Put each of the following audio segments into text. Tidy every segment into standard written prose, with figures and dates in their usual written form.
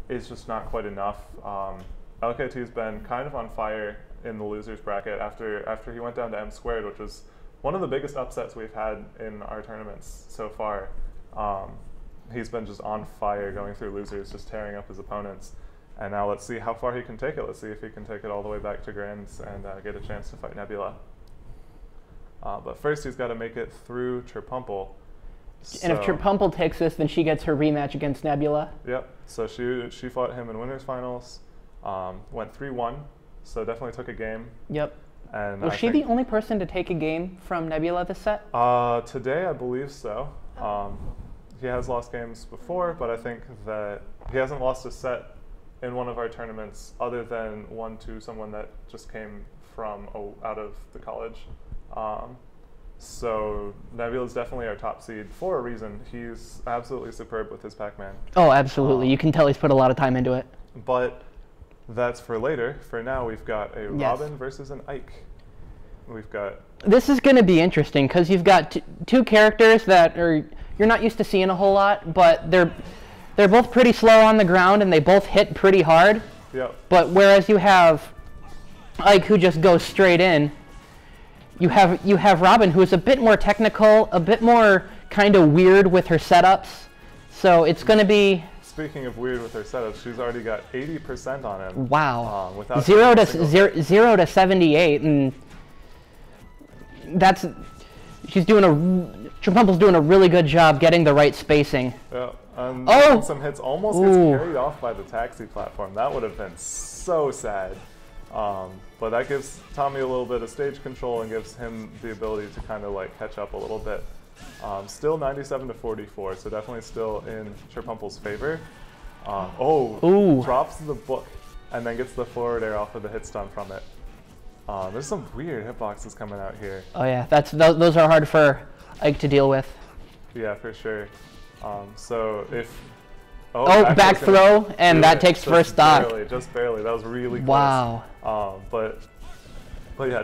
is just not quite enough. LKT's been kind of on fire in the losers bracket after he went down to M squared, which was one of the biggest upsets we've had in our tournaments so far. He's been just on fire going through losers, just tearing up his opponents. And now let's see how far he can take it. Let's see if he can take it all the way back to Grands and get a chance to fight Nebula. But first he's got to make it through Cherpumple. And if Cherpumple takes this, then she gets her rematch against Nebula. Yep, so she fought him in winners finals, went 3-1, so definitely took a game. Yep. And was she the only person to take a game from Nebula this set? Today I believe so. He has lost games before, but I think that he hasn't lost a set in one of our tournaments other than one to someone that just came from out of the college. So Nebula's definitely our top seed for a reason. He's absolutely superb with his Pac-Man. Oh, absolutely. You can tell he's put a lot of time into it. But that's for later. For now, we've got a Robin versus an Ike. We've got... This is going to be interesting because you've got two characters that you're not used to seeing a whole lot, but they're both pretty slow on the ground and they both hit pretty hard. Yep. But whereas you have Ike who just goes straight in, you have Robin who is a bit more technical, a bit more kind of weird with her setups. So it's going to be... Speaking of weird with her setups, she's already got 80% on him. Wow. Without 0 to 78, and that's... Cherpumple's doing a really good job getting the right spacing. Yeah, oh! Some hits almost gets carried off by the taxi platform. That would have been so sad. But that gives Tommy a little bit of stage control and gives him the ability to kind of like catch up a little bit. Still 97 to 44, so definitely still in Cherpumple's favor. Drops the book and then gets the forward air off of the hit stun from it. There's some weird hitboxes coming out here. Oh yeah, those are hard for Ike to deal with. Yeah, for sure. So if... back throw, and that takes first stock. Just barely. That was really close. Wow. But yeah,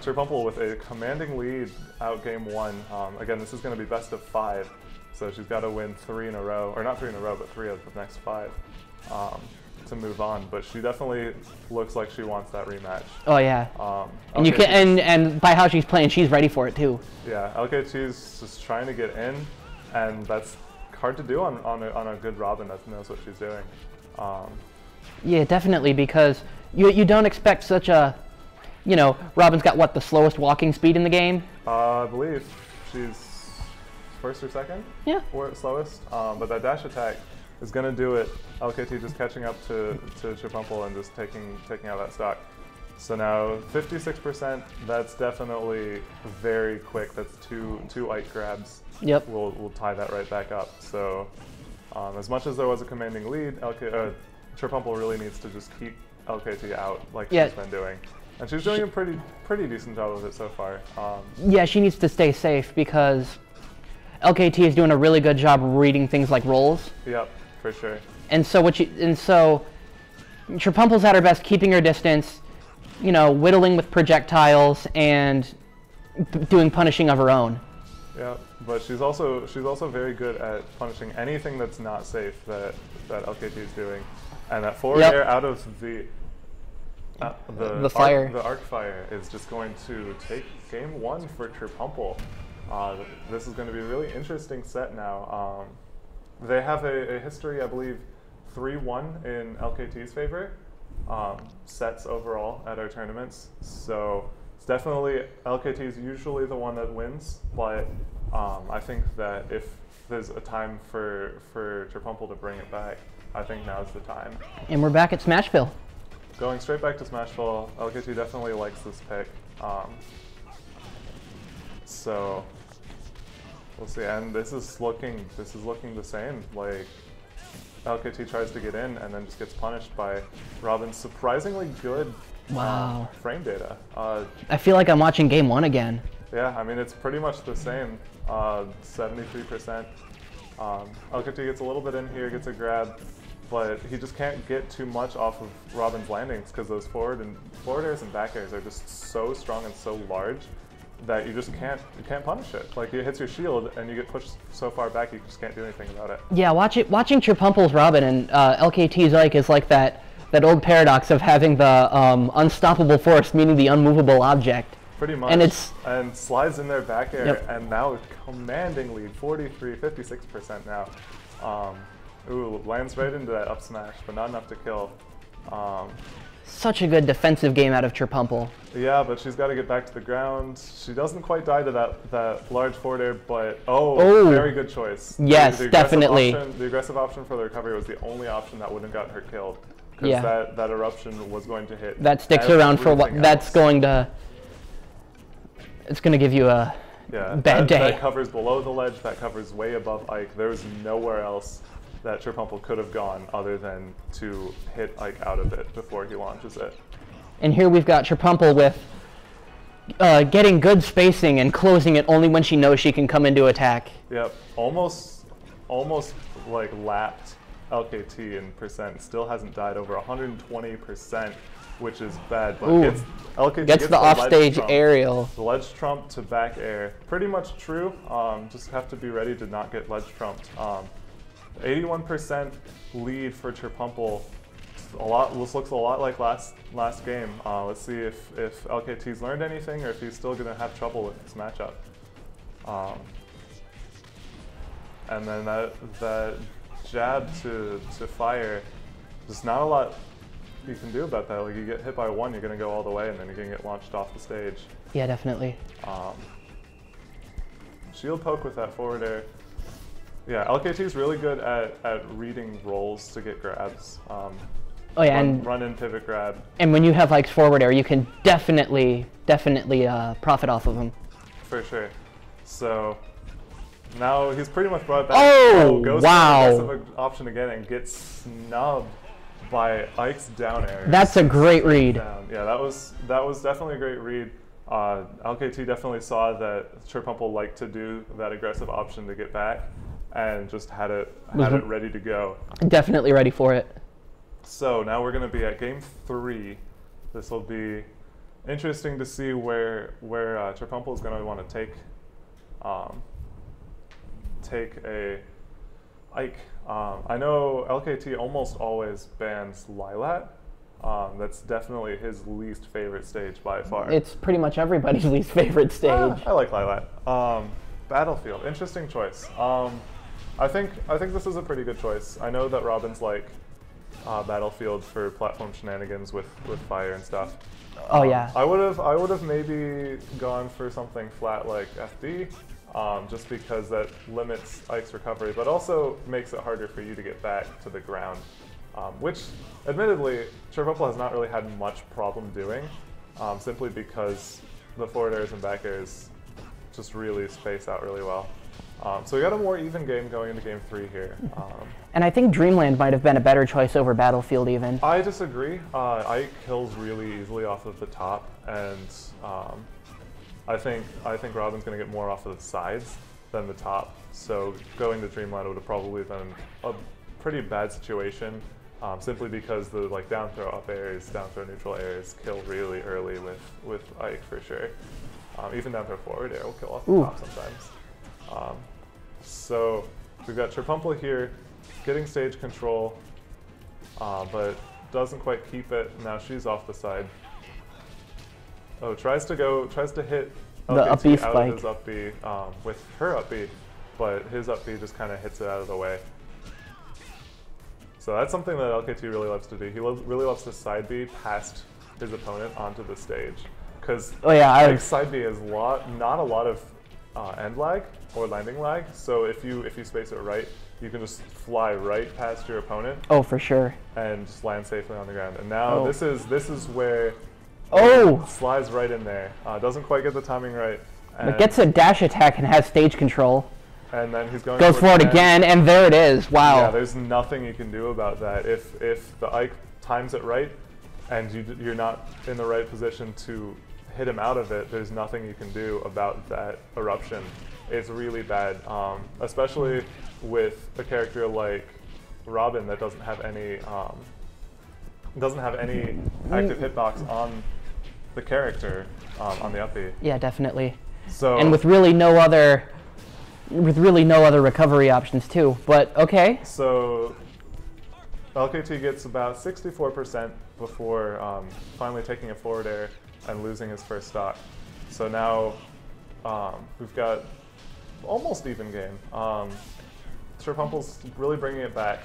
Cherpumple with a commanding lead out game one. Again, this is going to be best of 5, so she's got to win 3 in a row, or not 3 in a row, but 3 of the next 5 to move on. But she definitely looks like she wants that rematch. Oh yeah. And you can, and by how she's playing, she's ready for it too. Yeah, LKT's just trying to get in, and that's hard to do on a good Robin that knows what she's doing. Yeah, definitely, because you don't expect such a, Robin's got what, the slowest walking speed in the game? I believe she's first or second. Yeah. Or slowest. But that dash attack is gonna do it. LKT just catching up to Cherpumple and just taking out that stock. So now 56%. That's definitely very quick. That's two Ike grabs. Yep. We'll tie that right back up. So as much as there was a commanding lead, Cherpumple really needs to just keep LKT out like she's been doing. And she's doing a pretty decent job of it so far. Yeah, she needs to stay safe because LKT is doing a really good job reading things like rolls. Yep, for sure. And so Cherpumple's at her best keeping her distance, whittling with projectiles and doing punishing of her own. Yeah, but she's also very good at punishing anything that's not safe that LKT is doing, and that forward air out of the fire, the arc fire is just going to take game one for Cherpumple. This is going to be a really interesting set now. They have a history, I believe, 3-1 in LKT's favor, sets overall at our tournaments. So it's definitely LKT is usually the one that wins, but I think that if there's a time for Cherpumple to bring it back, I think now's the time. And we're back at Smashville. Going straight back to Smashville, LKT definitely likes this pick. So we'll see, and this is looking the same. Like LKT tries to get in and then just gets punished by Robin's surprisingly good frame data. I feel like I'm watching game one again. Yeah, I mean it's pretty much the same. 73%. LKT gets a little bit in here, gets a grab, but he just can't get too much off of Robin's landings because those forward airs and back airs are just so strong and so large that you can't punish it. Like, it hits your shield and you get pushed so far back you just can't do anything about it. Yeah, watching Cherpumple's Robin and LKT's Ike is like that old paradox of having the unstoppable force meeting the unmovable object. Pretty much. And slides in their back air, and now commanding lead, 56% now. Ooh, lands right into that up smash, but not enough to kill. Such a good defensive game out of Cherpumple. Yeah, but she's got to get back to the ground. She doesn't quite die to that large forward air, but very good choice. Yes, definitely. The aggressive option for the recovery was the only option that wouldn't have gotten her killed. Because that eruption was going to hit. That sticks around for what? That's going to. It's going to give you a bad day. That covers below the ledge. That covers way above Ike. There's nowhere else that Cherpumple could have gone other than to hit Ike out of it before he launches it. And here we've got Cherpumple with getting good spacing and closing it only when she knows she can come into attack. Yep, almost like lapped LKT in percent. Still hasn't died, over 120%, which is bad. But LKT gets the offstage aerial. The ledge trump to back air, pretty much true. Just have to be ready to not get ledge trumped. 81% lead for Cherpumple. This looks a lot like last game. Let's see if LKT's learned anything or if he's still going to have trouble with this matchup. And then that jab to fire, there's not a lot you can do about that. Like, you get hit by one, you're going to go all the way, and then you're going to get launched off the stage. Yeah, definitely. Shield poke with that forward air. Yeah, LKT's really good at reading rolls to get grabs. And run in pivot grab. And when you have Ike's forward air, you can definitely profit off of him. For sure. So now he's pretty much brought back. Wow! Goes for the aggressive option again and gets snubbed by Ike's down air. That's a great read. Yeah, that was definitely a great read. LKT definitely saw that Cherpumple liked to do that aggressive option to get back, and just had it ready to go. Definitely ready for it. So now we're going to be at game 3. This will be interesting to see where Cherpumple is going to want to take a Ike. I know LKT almost always bans Lilat. That's definitely his least favorite stage by far. It's pretty much everybody's least favorite stage. I like Lilat. Battlefield, interesting choice. I think this is a pretty good choice. I know that Robin's like Battlefield for platform shenanigans with fire and stuff. Oh yeah. I would have maybe gone for something flat like FD, just because that limits Ike's recovery, but also makes it harder for you to get back to the ground, which admittedly Cherpumple has not really had much problem doing, simply because the forward airs and back airs just really space out really well. So we got a more even game going into game 3 here. And I think Dreamland might have been a better choice over Battlefield even. I disagree. Ike kills really easily off of the top, and I think Robin's going to get more off of the sides than the top. So going to Dreamland would have probably been a pretty bad situation, simply because the down throw up airs, down throw neutral airs kill really early with Ike for sure. Even down throw forward air will kill off the top sometimes. So we've got Cherpumple here getting stage control, but doesn't quite keep it. Now she's off the side. Oh, tries to hit the up B spike out of his up B with her up B, but his up B just kind of hits it out of the way. So that's something that LKT really loves to do. He really loves to side B past his opponent onto the stage, because side B is not a lot of end lag or landing lag. So if you space it right, you can just fly right past your opponent. Oh, for sure. And just land safely on the ground. And now this is where slides right in there. Doesn't quite get the timing right. But gets a dash attack and has stage control. And then he's going goes for it again, and there it is. Wow. Yeah, there's nothing you can do about that. If the Ike times it right, and you're not in the right position to hit him out of it, there's nothing you can do about that eruption. It's really bad, especially with a character like Robin that doesn't have any active hitbox on the character on the up B. Yeah, definitely. So and with really no other recovery options too. But okay. So LKT gets about 64% before finally taking a forward air and losing his first stock. So now we've got almost even game. Cherpumple's really bringing it back.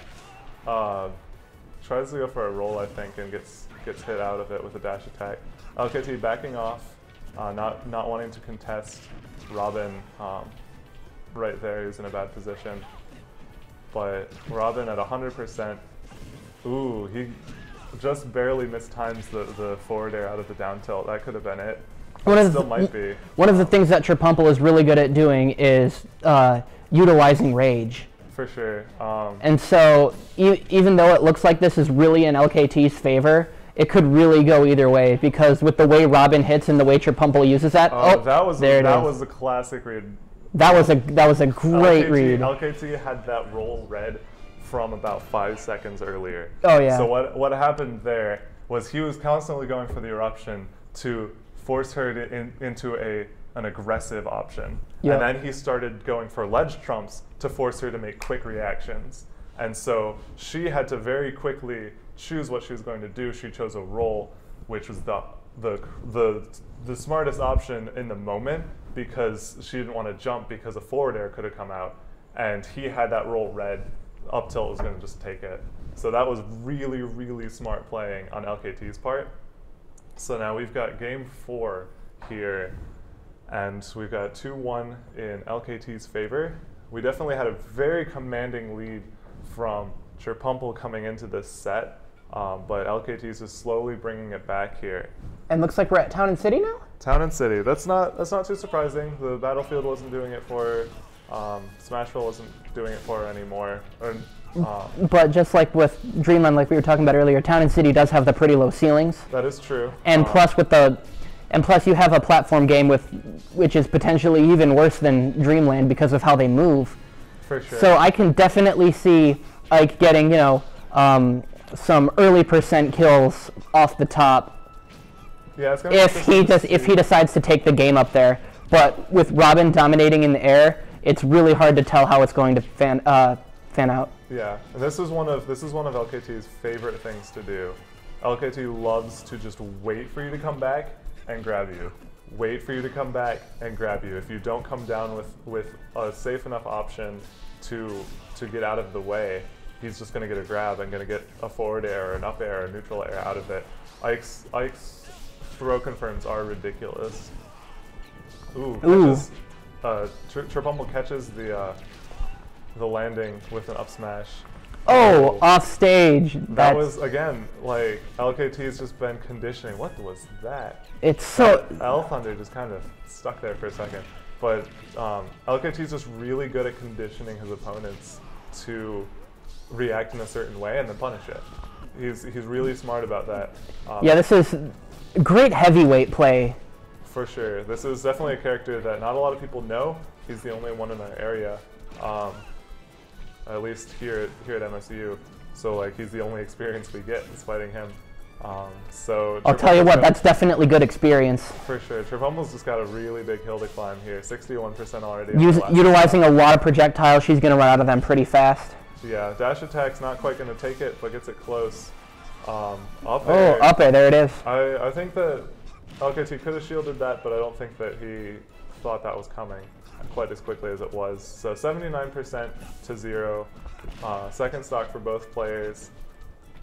Tries to go for a roll, I think, and gets hit out of it with a dash attack. LKT backing off, not wanting to contest Robin right there. He's in a bad position. But Robin at 100%. Ooh, he just barely mistimes the forward air out of the down tilt. That could have been it. Still might be. One of the things that Cherpumple is really good at doing is utilizing rage. For sure. And so even though it looks like this is really in LKT's favor, it could really go either way, because with the way Robin hits and the way Cherpumple uses that. That was a classic read. That was a great read. LKT had that roll read from about 5 seconds earlier. Oh yeah. So what happened there was he was constantly going for the eruption to force her into an aggressive option. Yep. And then he started going for ledge trumps to force her to make quick reactions. And so she had to very quickly choose what she was going to do. She chose a roll, which was the smartest option in the moment, because she didn't want to jump because a forward air could have come out. And he had that roll read. Up tilt was going to just take it. So that was really, really smart playing on LKT's part. So now we've got game 4 here, and we've got 2-1 in LKT's favor. We definitely had a very commanding lead from Cherpumple coming into this set, but LKT's just slowly bringing it back here. And looks like we're at Town and City now? Town and City. That's not too surprising. The Battlefield wasn't doing it for her. Smashville wasn't doing it for her anymore. But just like with Dreamland, like we were talking about earlier, Town and City does have the pretty low ceilings. That is true. And plus you have a platform game which is potentially even worse than Dreamland because of how they move. For sure. So I can definitely see Ike getting, some early percent kills off the top. Yeah, it's gonna if he decides to take the game up there. But with Robin dominating in the air, it's really hard to tell how it's going to fan out. Yeah, and this is one of LKT's favorite things to do. LKT loves to just wait for you to come back and grab you. Wait for you to come back and grab you. If you don't come down with a safe enough option to get out of the way, he's just going to get a grab and going to get a forward air or an up air or a neutral air out of it. Ike's throw confirms are ridiculous. Ooh. Cherpumple catches the landing with an up smash. Oh, off stage. That was, again, like, LKT's just been conditioning. What was that? It's so... L Thunder just kind of stuck there for a second. But LKT's just really good at conditioning his opponents to react in a certain way and then punish it. He's really smart about that. Yeah, this is great heavyweight play. For sure. This is definitely a character that not a lot of people know. He's the only one in our area. At least here at MSU. So like he's the only experience we get is fighting him. So I'll tell you what, that's definitely good experience. For sure. Cherpumple's just got a really big hill to climb here. 61% already. Utilizing a lot of projectiles, she's going to run out of them pretty fast. Yeah, dash attack's not quite going to take it, but gets it close. Up air, there it is. I think that LKT could have shielded that, but I don't think that he thought that was coming quite as quickly as it was. So 79% to 0. Second stock for both players.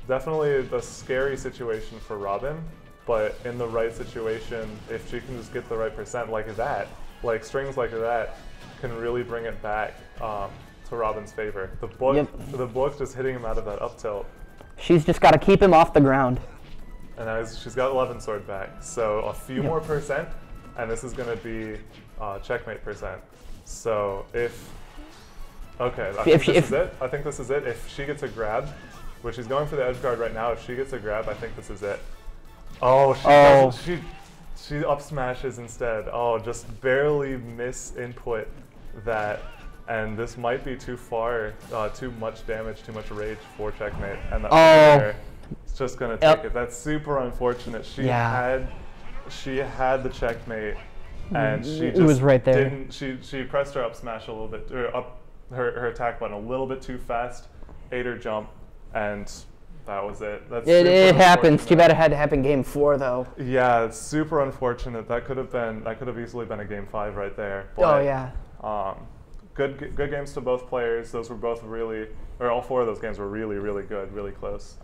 Definitely the scary situation for Robin, but in the right situation, if she can just get the right percent like that, like strings like that, can really bring it back to Robin's favor. The book just hitting him out of that up tilt. She's just got to keep him off the ground. And now she's got 11 sword back. So a few more percent, and this is going to be checkmate percent. So I think this is it. If she gets a grab, which she's going for the edge guard right now, if she gets a grab, I think this is it. She up smashes instead. Oh, just barely miss input that. And this might be too far, too much damage, too much rage for checkmate. And it's just going to take it. That's super unfortunate. She had the checkmate and she just it was right there. didn't. She pressed her up smash a little bit, or up her attack button a little bit too fast, ate her jump, and that was it. That's It happens. unfortunate. Too bad it had to happen game 4 though. Yeah, it's super unfortunate. That could have easily been a game 5 right there. But, Oh yeah. Good games to both players. Those were both really, or all 4 of those games were really, really good, really close.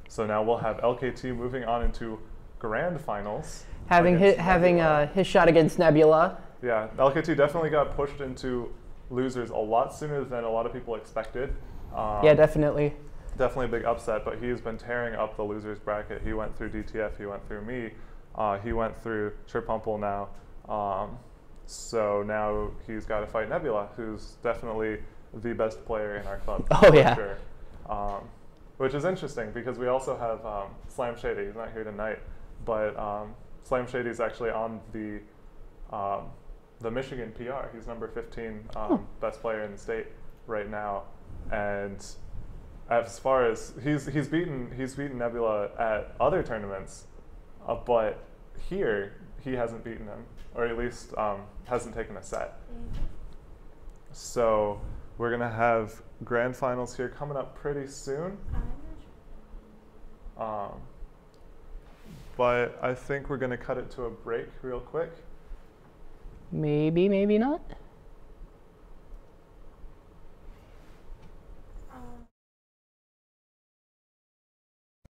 So now we'll have LKT moving on into grand finals. Having his shot against Nebula. Yeah, LKT definitely got pushed into losers a lot sooner than a lot of people expected. Yeah, definitely. Definitely a big upset, but he's been tearing up the losers bracket. He went through DTF, he went through me, he went through Cherpumple now. So now he's got to fight Nebula, who's definitely the best player in our club. Oh yeah. Sure. Which is interesting because we also have Slam Shady. He's not here tonight, but Slam Shady is actually on the Michigan PR. He's number 15 best player in the state right now, and as far as he's beaten Nebula at other tournaments, but here he hasn't beaten him, or at least hasn't taken a set. So we're gonna have grand finals here coming up pretty soon. But I think we're gonna cut it to a break real quick. Maybe, maybe not.